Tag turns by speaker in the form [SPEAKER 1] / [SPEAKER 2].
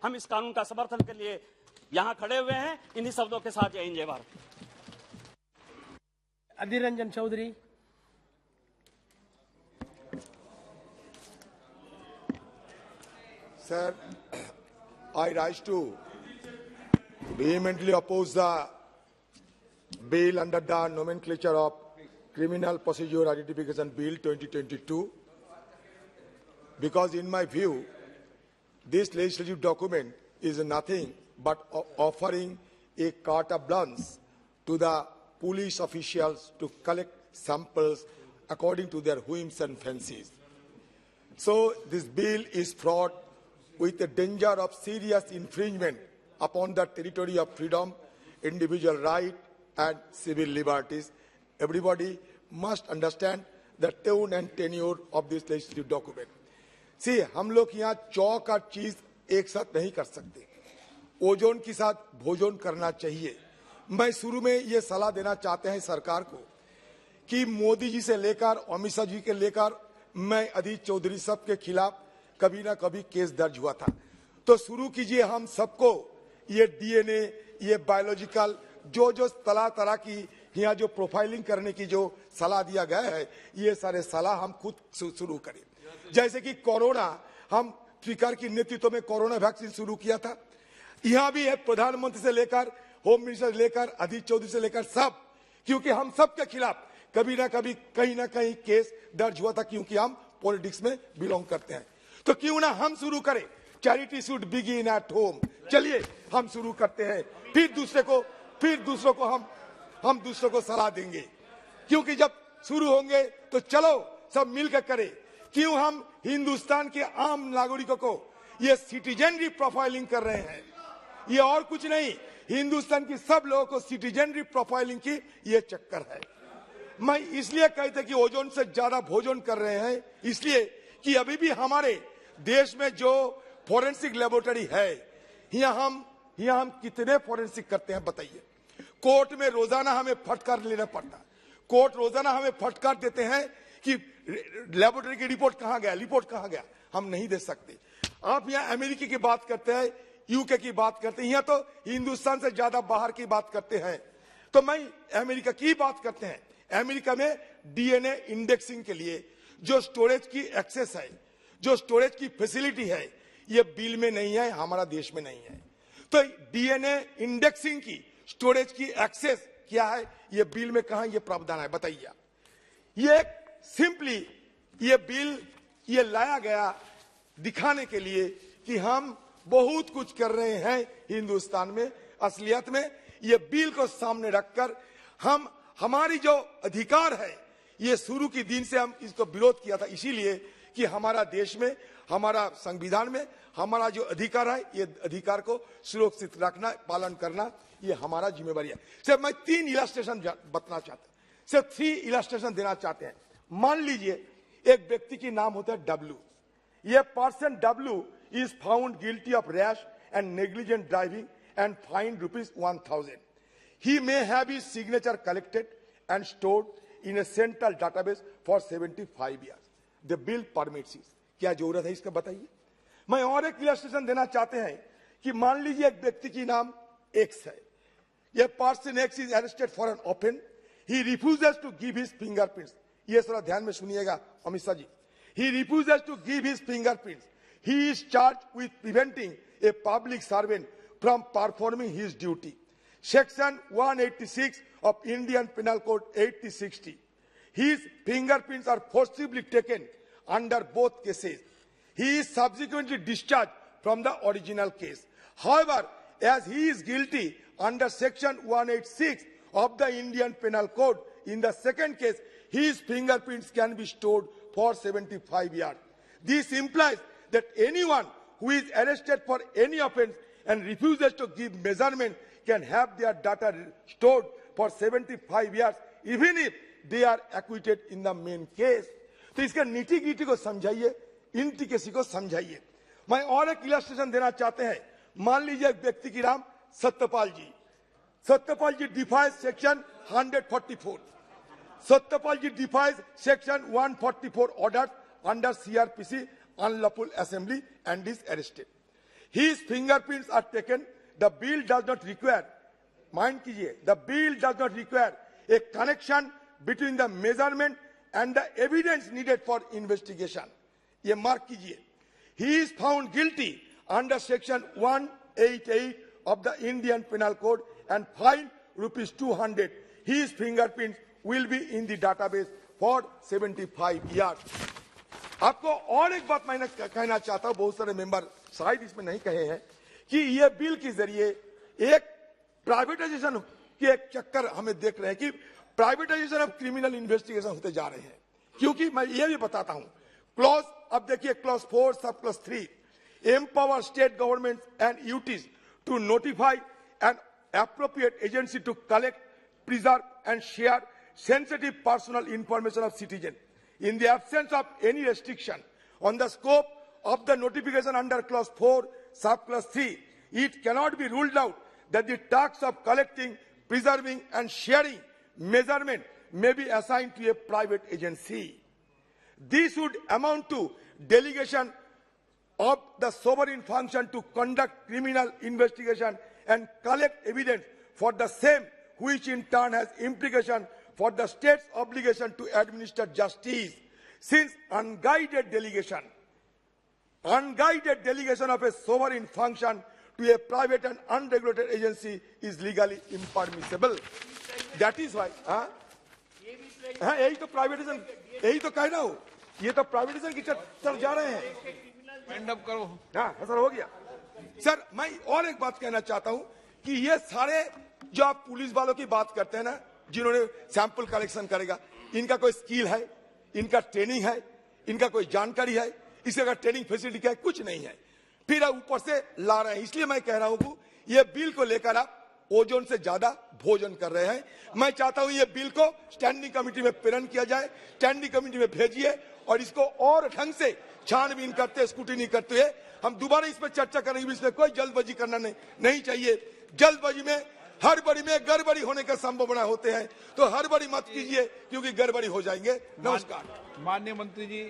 [SPEAKER 1] हम इस कानून का समर्थन के लिए यहाँ खड़े हुए हैं। इन्हीं शब्दों के साथ जय हिंद जय Bharat.
[SPEAKER 2] Adhir Ranjan Chaudhary.
[SPEAKER 3] Sir, I rise to vehemently oppose the bill under the nomenclature of Criminal Procedure Identification Bill 2022 because in my view, this legislative document is nothing but offering a carte blanche to the police officials to collect samples according to their whims and fancies. So this bill is fraught with the danger of serious infringement upon the territory of freedom, individual right and civil liberties. Everybody must understand the tone and tenure of this legislative document. See, हम लोग यहाँ चौक और चीज एक साथ नहीं कर सकते। ओजोन के साथ भोजन करना चाहिए। मैं शुरू में ये सलाह देना चाहते हैं सरकार को कि मोदी जी से लेकर अमित शाह जी के लेकर मैं अधीर चौधरी साहब के खिलाफ कभी ना कभी केस दर्ज हुआ था। तो शुरू कीजिए हम सबको ये डीएनए, ये बायोलॉजिकल जो तरह तरह की यहाँ जो प्रोफाइलिंग करने की जो सलाह दिया गया है, ये सारे सलाह हम खुद शुरू करें। जैसे कि कोरोना, हम स्पीकर की नेतृत्व में कोरोना वैक्सीन शुरू किया था। यहाँ भी है प्रधानमंत्री से लेकर होम मिनिस्टर से लेकर अधीर चौधरी से लेकर सब, क्योंकि हम सब के खिलाफ कभी ना कभी कहीं ना कहीं केस दर्ज हुआ था, क्योंकि हम पॉलिटिक्स में बिलोंग करते हैं। तो क्यों ना हम शुरू करें, charity should begin at home. चलिए हम शुरू करते हैं, फिर दूसरों को हम दूसरों को सलाह देंगे, क्योंकि जब शुरू होंगे तो चलो सब मिलकर करें। क्यों हम हिंदुस्तान के आम नागरिकों को ये सिटीजनरी प्रोफाइलिंग कर रहे हैं? ये और कुछ नहीं, हिंदुस्तान की सब लोगों को सिटीजनरी प्रोफाइलिंग की ये चक्कर है। मैं इसलिए कहते कि ओजोन से ज्यादा भोजन कर रहे हैं, इसलिए कि अभी भी हमारे देश में जो फोरेंसिक लेबोरेटरी है, यहाँ हम कितने फोरेंसिक करते हैं बताइए। कोर्ट में रोजाना हमें फटकार लेना पड़ता, कोर्ट रोजाना हमें फटकार देते हैं कि लेबोरेटरी की रिपोर्ट कहाँ गया, हम नहीं दे सकते। आप यहाँ अमेरिका की बात करते हैं, यूके की बात करते हैं, यहाँ तो हिंदुस्तान से ज्यादा बाहर की बात करते हैं। तो मैं अमेरिका की बात करते हैं। अमेरिका में डीएनए इंडेक्सिंग के लिए जो स्टोरेज की एक्सेस है, जो स्टोरेज की फैसिलिटी है, ये बिल में नहीं है, हमारा देश में नहीं है। तो डीएनए इंडेक्सिंग की स्टोरेज की एक्सेस क्या है, ये बिल में कहां ये प्रावधान है बताइए। ये सिंपली ये बिल ये लाया गया दिखाने के लिए कि हम बहुत कुछ कर रहे हैं हिंदुस्तान में। असलियत में ये बिल को सामने रखकर हम हमारी जो अधिकार है, ये शुरू के दिन से हम इसको विरोध किया था, इसीलिए कि हमारा देश में, हमारा संविधान में हमारा जो अधिकार है, ये अधिकार को सुरक्षित रखना, पालन करना, ये हमारा जिम्मेवारी है। सिर्फ मैं 3 इलस्ट्रेशन बताना चाहता हूं, सिर्फ 3 इलस्ट्रेशन देना चाहते हैं। मान लीजिए एक व्यक्ति की नाम होता है डब्ल्यू। ये person W is found guilty of rash and negligent driving and fine ₹1000। He may have his signature collected and stored in a central database for 75 years. The bill permits it. क्या जरूरत है इसका बताइए। मैं और एक illustration देना चाहते हैं कि मान लीजिए एक व्यक्ति की नाम एक्स है। ये person x is arrested for an offence. He refuses to give his fingerprints. ये थोड़ा ध्यान में सुनिएगा Amit Shah ji. He refuses to give his fingerprints. He is charged with preventing a public servant from performing his duty. Section 186 of Indian Penal Code 8060. His fingerprints are forcibly taken under both cases. He is subsequently discharged from the original case. However, as he is guilty under Section 186 of the Indian Penal Code, in the second case, his fingerprints can be stored for 75 years. This implies that anyone who is arrested for any offense and refuses to give measurement can have their data stored for 75 years, even if they are acquitted in the main case. तो इसका नीति गीटी को समझाइए, इंटीकेसी को समझाइए। मैं और एक इलस्ट्रेशन देना चाहते हैं। मान लीजिए एक व्यक्ति की नाम Satyapal ji. Satyapal ji defines section 144. Satyapal ji defines section 144 order under CRPC unlawful assembly and is arrested. His fingerprints are taken. The bill does not require, mind कीजिए, the bill does not require a connection between the measurement and the evidence needed for investigation. ये mark कीजिए. He is found guilty under section 188 of the Indian Penal Code and fined ₹200. His fingerprints will be in the database for 75 years. आपको और एक बात मैं कहना चाहता हूं, बहुत सारे मेंबर शायद इसमें नहीं कहे हैं कि ये बिल के जरिए एक प्राइवेटाइजेशन के एक चक्कर हमें देख रहे हैं कि प्राइवेटाइजेशन ऑफ क्रिमिनल इन्वेस्टिगेशन होते जा रहे हैं. क्योंकि मैं ये भी बताता हूं, क्लॉज, अब देखिए clause 4 sub clause 3, empower state governments and UTs to notify an appropriate agency to collect, preserve and share sensitive personal information of citizens. In the absence of any restriction on the scope of the notification under clause 4 sub clause 3, it cannot be ruled out that the task of collecting, preserving and sharing measurement may be assigned to a private agency. This would amount to delegation of the sovereign function to conduct criminal investigation and collect evidence for the same, which in turn has implication for the state's obligation to administer justice. Since unguided delegation of a sovereign function to a private and unregulated agency is legally impermissible. That is why, यही तो privatisation, यही तो कह रहा हूं, ये तो privatisation की तरफ जा रहे हैं.
[SPEAKER 2] एंड अप करो.
[SPEAKER 3] हाँ सर, हो गया. सर मैं और एक बात कहना चाहता हूं कि ये सारे जो आप पुलिस वालों की बात करते हैं ना, जिन्होंने सैंपल कलेक्शन करेगा, इनका कोई स्किल है, इनका ट्रेनिंग है, इनका कोई जानकारी है, इसका ट्रेनिंग फैसिलिटी क्या है, कुछ नहीं है, फिर ऊपर से ला रहे हैं. इसलिए मैं कह रहा हूं कि ये बिल को लेकर आप ओजोन से ज्यादा भोजन कर रहे हैं. मैं चाहता हूं ये बिल को स्टैंडिंग कमेटी में प्रेरण किया जाए, स्टैंडिंग कमेटी में भेजिए और इसको और ढंग से छानबीन करते, स्क्रूटिनी करते हुए हम दोबारा इस पर चर्चा करेंगे. इसमें कोई जल्दबाजी करना नहीं चाहिए. जल्दबाजी में हड़बड़ी में गड़बड़ी होने का संभावना होते हैं, तो हड़बड़ी मत कीजिए क्योंकि गड़बड़ी हो जाएंगे. नमस्कार.
[SPEAKER 2] माननीय मंत्री जी.